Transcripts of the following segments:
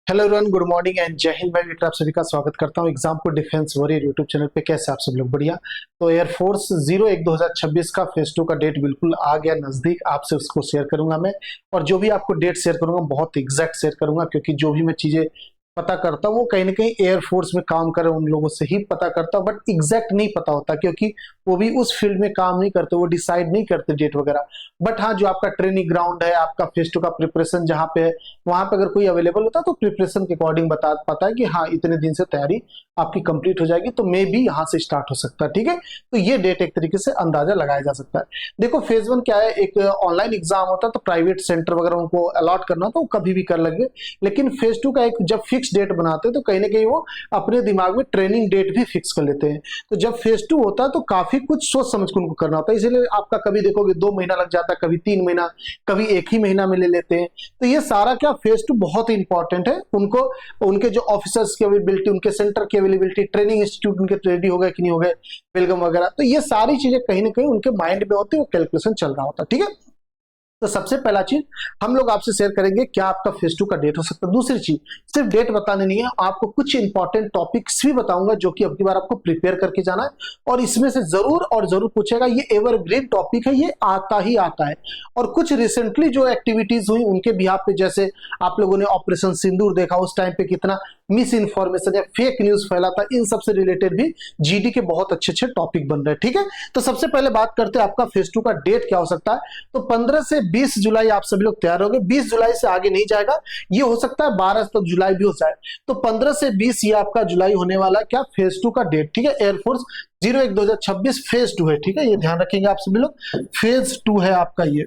Hello everyone, good morning and जय हिंद। मैं विक्रम, आप सभी का स्वागत करता हूं एग्जाम को डिफेंस वॉरियर यूट्यूब चैनल पे। कैसे आप सब लोग? बढ़िया। तो एयरफोर्स 01/2026 का फेज 2 का डेट बिल्कुल आ गया नजदीक। आपसे उसको शेयर करूंगा मैं, और जो भी आपको डेट शेयर करूंगा बहुत एग्जैक्ट शेयर करूंगा, क्योंकि जो भी मैं चीजें पता करता हूँ वो कहीं ना कहीं एयरफोर्स में काम कर रहे उन लोगों से ही पता करता हूँ, बट एग्जैक्ट नहीं पता होता क्योंकि वो भी उस फील्ड में काम नहीं करते, वो डिसाइड नहीं करते डेट वगैरह। बट हाँ, जो आपका ट्रेनिंग ग्राउंड है, आपका फेज 2 का प्रिपरेशन जहाँ पे है, वहां पे अगर कोई अवेलेबल होता है तो प्रिपरेशन के अकॉर्डिंग बता पाता है कि हाँ इतने दिन से तैयारी आपकी कंप्लीट हो जाएगी, तो मे भी यहाँ से स्टार्ट हो सकता है। ठीक है, तो ये डेट एक तरीके से अंदाजा लगाया जा सकता है। देखो, फेज 1 क्या है, एक ऑनलाइन एग्जाम होता है, तो प्राइवेट सेंटर वगैरह उनको अलॉट करना तो वो कभी भी कर लगे। लेकिन फेज 2 का एक जब फिक्स डेट बनाते हैं तो कहीं ना कहीं वो अपने दिमाग में ट्रेनिंग डेट भी फिक्स कर लेते हैं। तो जब फेज 2 होता है तो काफी कुछ सोच समझ के उनको करना होता है, इसीलिए आपका कभी देखोगे 2 महीना लग जाता है, कभी 3 महीना, कभी 1 ही महीना में ले लेते हैं। तो ये सारा क्या, फेज 2 बहुत ही इंपॉर्टेंट है। उनको उनके जो ऑफिसर्स की अवेलेबिलिटी, उनके सेंटर की अवेलेबिलिटी, ट्रेनिंग इंस्टीट्यूट उनके रेडी हो गए कि नहीं हो गए, वेलकम वगैरह, तो ये सारी चीजें कहीं ना कहीं उनके माइंड में होती है, वो कैलकुलेशन चल रहा होता है। ठीक है, तो सबसे पहला चीज हम लोग आपसे शेयर करेंगे क्या आपका फेज 2 का डेट हो सकता है। दूसरी चीज, सिर्फ डेट बताने नहीं है, आपको कुछ इंपॉर्टेंट टॉपिक्स भी बताऊंगा जो कि अब की बार आपको प्रिपेयर करके जाना है, और इसमें से जरूर और जरूर पूछेगा। ये एवरग्रीन टॉपिक है, ये आता ही आता है। और कुछ रिसेंटली जो एक्टिविटीज हुई उनके बिहाफ पे, जैसे आप लोगों ने ऑपरेशन सिंदूर देखा, उस टाइम पे कितना मिस इन्फॉर्मेशन या फेक न्यूज फैला था, इन सबसे रिलेटेड भी जीडी के बहुत अच्छे अच्छे टॉपिक बन रहे हैं। ठीक है, तो सबसे पहले बात करते हैं आपका फेज 2 का डेट क्या हो सकता है। तो 15 से 20 जुलाई आप सभी लोग तैयार होंगे। 20 जुलाई से आगे नहीं जाएगा, ये हो सकता है 12 तक जुलाई भी हो जाए। तो 15 से 20 ये आपका जुलाई होने वाला क्या, फेज 2 का डेट। ठीक है, एयरफोर्स 01/2026 फेज 2 है। ठीक है, ये ध्यान रखेंगे आप सभी लोग, फेज 2 है आपका, ये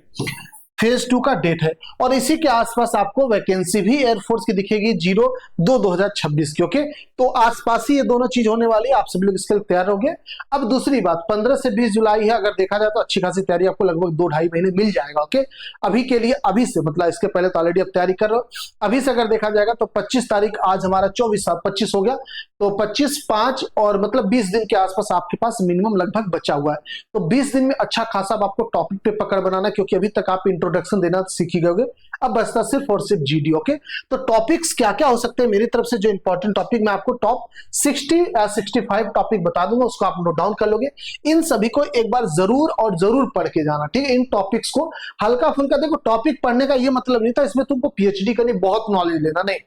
फेज 2 का डेट है। और इसी के आसपास आपको वैकेंसी भी एयरफोर्स की दिखेगी 02/2026 की। ओके, तो आसपास ही ये दोनों चीज होने वाली है, आप सभी लोग इसके लिए तैयार हो गए। अब दूसरी बात, 15 से 20 जुलाई है, अगर देखा जाए तो अच्छी खासी तैयारी आपको लगभग 2-2.5 महीने मिल जाएगा। ओके, अभी के लिए, अभी से मतलब इसके पहले तो ऑलरेडी आप तैयारी कर रहे हो, अभी से अगर देखा जाएगा तो 25 तारीख, आज हमारा 24 हो गया, तो 25/5 और मतलब 20 दिन के आसपास आपके पास मिनिमम लगभग बचा हुआ है। तो 20 दिन में अच्छा खासा आपको टॉपिक पे पकड़ बनाना, क्योंकि अभी तक आप इंट्रोडक्शन देना सीखी गए, अब बचता सिर्फ और सिर्फ जीडी। ओके, तो टॉपिक्स क्या क्या हो सकते हैं मेरी तरफ से, जो इंपॉर्टेंट टॉपिक मैं आपको टॉप 60 या 65 टॉपिक बता दूंगा, उसको आप नोट डाउन कर लोगे। इन सभी को एक बार जरूर और जरूर पढ़ के जाना। ठीक है, इन टॉपिक्स को हल्का फुल्का, देखो टॉपिक पढ़ने का ये मतलब नहीं था इसमें तुमको पीएचडी करनी, बहुत नॉलेज लेना, नहीं,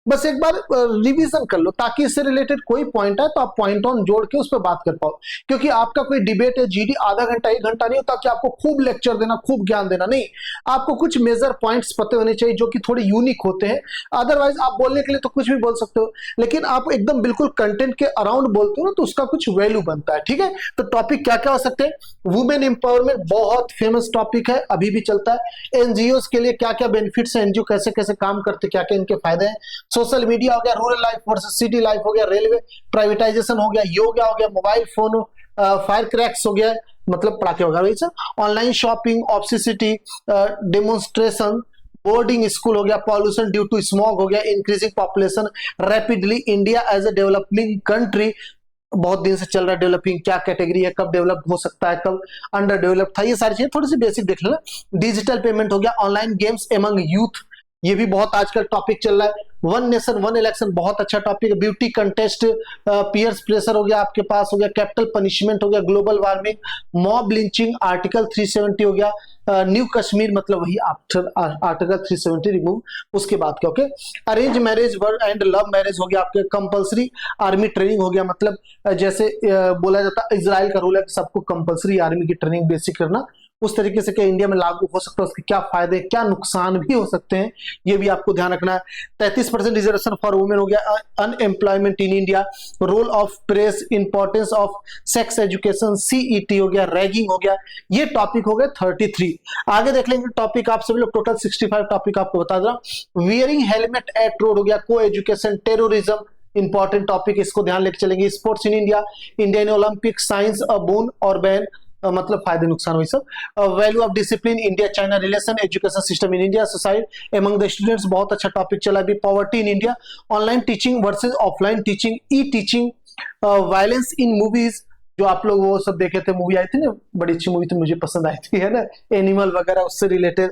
बस एक बार रिवीजन कर लो, ताकि इससे रिलेटेड कोई पॉइंट है तो आप पॉइंट ऑन जोड़ के उस पर बात कर पाओ। क्योंकि आपका कोई डिबेट है जीडी आधा घंटा 1 घंटा नहीं होता कि आपको खूब लेक्चर देना, खूब ज्ञान देना, नहीं, आपको कुछ मेजर पॉइंट्स पते होने चाहिए जो कि थोड़े यूनिक होते हैं। अदरवाइज आप बोलने के लिए तो कुछ भी बोल सकते हो, लेकिन आप एकदम बिल्कुल कंटेंट के अराउंड बोलते हो ना, तो उसका कुछ वैल्यू बनता है। ठीक है, तो टॉपिक क्या क्या हो सकते हैं। वुमेन एम्पावरमेंट बहुत फेमस टॉपिक है, अभी भी चलता है। एनजीओ के लिए क्या क्या बेनिफिट्स है, एनजीओ कैसे कैसे काम करते, क्या क्या इनके फायदे हैं। सोशल मीडिया हो गया, rural life versus city life हो गया, रेलवे प्राइवेटाइजेशन हो गया, योगा हो गया, मोबाइल फोन, फायर क्रैक्स हो गया, मतलब पटाखे वगैरह, online shopping, obesity, demonstration, boarding school हो गया, पॉल्यूशन ड्यू टू स्मॉग हो गया, increasing population rapidly, India as a developing country, बहुत दिन से चल रहा है डेवलपिंग, क्या कैटेगरी है, कब डेवलप हो सकता है, कब अंडर डेवलप था, ये सारी चीजें थोड़ी सी बेसिक देख लेना। डिजिटल पेमेंट हो गया, ऑनलाइन गेम्स एमंग यूथ, ये भी बहुत आजकल टॉपिक चल रहा है। वन नेशन वन इलेक्शन बहुत अच्छा टॉपिक है। ब्यूटी कंटेस्ट, पियर्स प्रेशर हो गया आपके पास, हो गया कैपिटल पनिशमेंट हो गया, global warming, mob lynching, article 370 हो गया, न्यू कश्मीर, मतलब वही आफ्टर आर्टिकल 370 रिमूव, उसके बाद क्या, okay, arrange marriage and love marriage हो गया आपके, कंपलसरी आर्मी ट्रेनिंग हो गया, मतलब जैसे बोला जाता है इजराइल का रूल है कि सबको कंपलसरी आर्मी की ट्रेनिंग बेसिक करना, उस तरीके से क्या इंडिया में लागू हो सकता है, उसके क्या फायदे क्या नुकसान भी हो सकते हैं, ये भी आपको ध्यान रखना है। 33% रिजर्वेशन फॉर वुमेन हो गया, unemployment in India, role of press, importance of sex education, CET हो गया, रैगिंग हो गया, ये टॉपिक हो गए 33। आगे देख लेंगे टॉपिक आप सभी लोग, टोटल 65 टॉपिक आपको बता दूं। वियरिंग हेलमेट एट रोड हो गया, को एजुकेशन, टेररिज्म, इंपॉर्टेंट टॉपिक, इसको ध्यान लेके चलेंगे। Sports in India, Indian Olympic, science a bone और बैन, मतलब फायदे नुकसान वही सब। Value of discipline, India China relation, education system in India, society among the students, बहुत अच्छा टॉपिक चला अभी। Poverty in India, online teaching versus offline teaching, E teaching, violence in movies, जो आप लोग वो सब देखे थे, मूवी आई थी ना, बड़ी अच्छी मूवी थी, मुझे पसंद आई थी, है ना, एनिमल वगैरह, उससे रिलेटेड।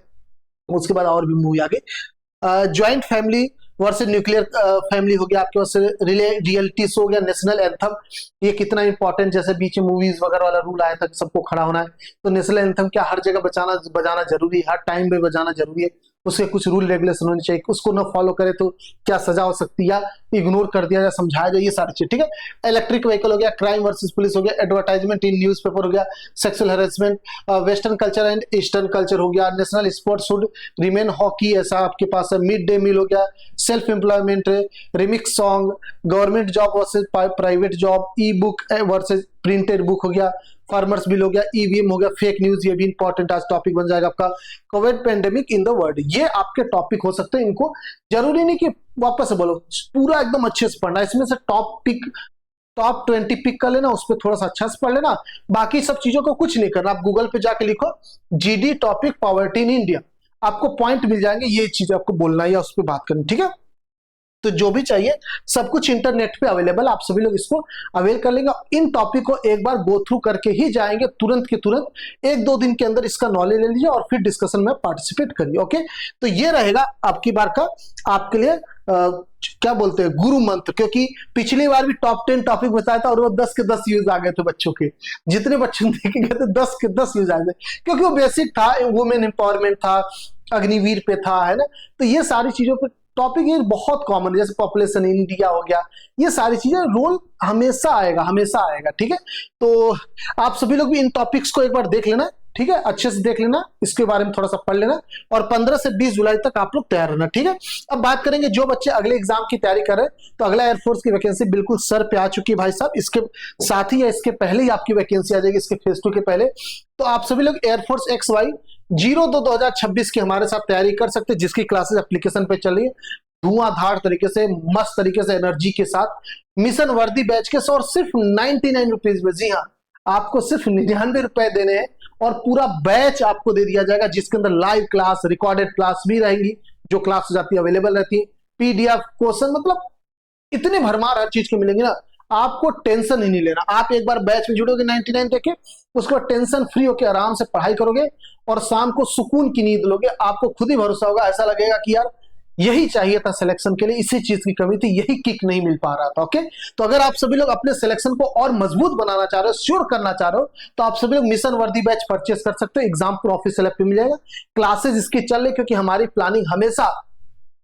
उसके बाद और भी मूवी आ गई। Joint family versus nuclear family हो गया, आपके पास रियलिटी शो हो गया, नेशनल एंथम ये कितना इंपॉर्टेंट, जैसे बीच में मूवीज वगैरह वाला रूल आया था कि सबको खड़ा होना है, तो नेशनल एंथम क्या हर जगह बजाना जरूरी है, हर टाइम पे बजाना जरूरी है, उसके कुछ रूल रेगुलेशन होने चाहिए, उसको ना फॉलो करे तो क्या सजा हो सकती है, या इग्नोर कर दिया जाए, समझाया जाए, ये सारी चीज ठीक है। इलेक्ट्रिक व्हीकल हो गया, क्राइम वर्सेस पुलिस हो गया, एडवर्टाइजमेंट इन न्यूज़पेपर हो गया, sexual harassment, western culture and eastern culture हो गया, national sports should remain hockey ऐसा आपके पास है, मिड डे मील हो गया, self employment, remix song, government job versus private job, ई बुक वर्सेस प्रिंटेड बुक हो गया, फार्मर्स बिल हो गया, ईवीएम हो गया, फेक न्यूज, ये भी इंपॉर्टेंट आज टॉपिक बन जाएगा आपका, Covid pandemic in the world, ये आपके टॉपिक हो सकते हैं। इनको जरूरी नहीं कि वापस से बोलो, पूरा एकदम अच्छे से पढ़ना, इसमें से टॉप 20 पिक कर लेना, उस पर थोड़ा सा अच्छा से पढ़ लेना, बाकी सब चीजों को कुछ नहीं करना। आप गूगल पे जाके लिखो GD topic poverty in India, आपको पॉइंट मिल जाएंगे, ये चीज आपको बोलना है या उस पर बात करनी, ठीक है। तो जो भी चाहिए सब कुछ इंटरनेट पे अवेलेबल, आप सभी लोग इसको अवेल कर लेंगे। इन टॉपिक को एक बार गो थ्रू करके ही जाएंगे, तुरंत के तुरंत 1-2 दिन के अंदर इसका नॉलेज ले लीजिए और फिर डिस्कशन में पार्टिसिपेट करिए। ओके, तो ये रहेगा आपकी बार का आपके लिए क्या बोलते हैं गुरु मंत्र, क्योंकि पिछली बार भी टॉप 10 टॉपिक बताया था और वो 10 के 10 यूज आ गए थे बच्चों के, जितने बच्चों देखे गए थे 10 के 10 यूज आ गए, क्योंकि वो बेसिक था, वुमेन एम्पावरमेंट था, अग्निवीर पे था, है ना। तो ये सारी चीजों पे टॉपिक ये बहुत कॉमन है, जैसे पॉपुलेशन इंडिया हो गया, ये सारी चीजें रोल हमेशा आएगा, ठीक है। तो आप सभी लोग भी इन टॉपिक्स को एक बार देख लेना, ठीक है, अच्छे से देख लेना, इसके बारे में थोड़ा सा पढ़ लेना, और 15 से 20 जुलाई तक आप लोग तैयार रहना, ठीक है। अब बात करेंगे जो बच्चे अगले एग्जाम की तैयारी कर रहे हैं, तो अगला एयरफोर्स की वैकेंसी बिल्कुल सर पे आ चुकी है भाई साहब, इसके साथ ही या इसके पहले ही आपकी वैकेंसी आ जाएगी, इसके फेज 2 के पहले। तो आप सभी लोग एयरफोर्स XY 02/2026 की हमारे साथ तैयारी कर सकते हैं, जिसकी क्लासेस एप्लीकेशन पे चल रही है, धुआंधार तरीके से, मस्त तरीके से, एनर्जी के साथ, मिशन वर्दी बैच के, और सिर्फ 99 रुपीज में, जी हाँ, आपको सिर्फ 99 रुपए देने हैं और पूरा बैच आपको दे दिया जाएगा, जिसके अंदर लाइव क्लास, रिकॉर्डेड क्लास भी रहेंगी, जो क्लास हो जाती है अवेलेबल रहती है, PDF क्वेश्चन, मतलब इतने भरमार हर चीज के मिलेंगे ना, आपको टेंशन ही नहीं लेना। आप एक बार बैच में जुड़ोगे 99 देके, उसके बाद टेंशन फ्री होकर आराम से पढ़ाई करोगे और शाम को सुकून की नींद लोगे, आपको खुद ही भरोसा होगा, ऐसा लगेगा कि यार यही चाहिए था सिलेक्शन के लिए, इसी चीज की कमी थी, यही किक नहीं मिल पा रहा था। ओके, तो अगर आप सभी लोग अपने सिलेक्शन को और मजबूत बनाना चाह रहे हो, श्योर करना चाह रहे हो, तो आप सभी लोग मिशन वर्दी बैच परचेस कर सकते हो, एग्जामपुर ऑफिशियल ऐप पे मिल जाएगा, क्लासेस इसकी चल रही, क्योंकि हमारी प्लानिंग हमेशा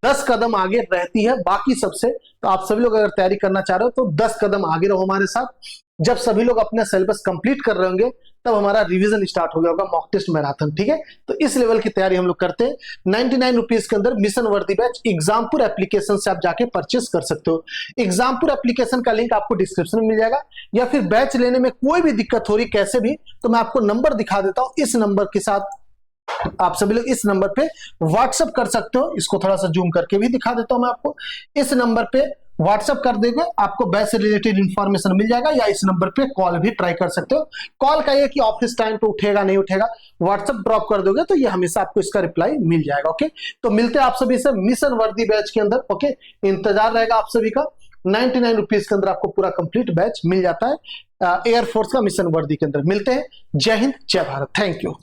10 कदम आगे रहती है बाकी सबसे। तो आप सभी लोग अगर तैयारी करना चाह रहे हो तो 10 कदम आगे रहो हमारे साथ। जब सभी लोग अपना सिलेबस कंप्लीट कर रहे होंगे, तब हमारा रिवीजन स्टार्ट हो गया होगा, मॉक टेस्ट मैराथन, ठीक है। तो इस लेवल की तैयारी हम लोग करते हैं। 99 रुपीज के अंदर मिशन वर्दी बैच एग्जामपुर एप्लीकेशन से आप जाके परचेस कर सकते हो। एग्जामपुर एप्लीकेशन का लिंक आपको डिस्क्रिप्शन में मिल जाएगा, या फिर बैच लेने में कोई भी दिक्कत हो रही कैसे भी, तो मैं आपको नंबर दिखा देता हूं, इस नंबर के साथ आप सभी लोग इस नंबर पे व्हाट्सएप कर सकते हो। इसको थोड़ा सा जूम करके भी दिखा देता हूं मैं आपको, इस नंबर पे व्हाट्सएप कर देंगे, आपको बैच से रिलेटेड इंफॉर्मेशन मिल जाएगा, या इस नंबर पे कॉल भी ट्राई कर सकते हो। कॉल का ये कि ऑफिस टाइम पे उठेगा नहीं उठेगा, व्हाट्सएप ड्रॉप कर दोगे तो ये हमेशा आपको इसका रिप्लाई मिल जाएगा। ओके, तो मिलते हैं आप सभी से मिशन वर्दी बैच के अंदर। ओके, इंतजार रहेगा आप सभी का। 99 रुपीज के अंदर आपको पूरा कंप्लीट बैच मिल जाता है एयरफोर्स का मिशन वर्दी के अंदर। मिलते हैं, जय हिंद, जय भारत, थैंक यू।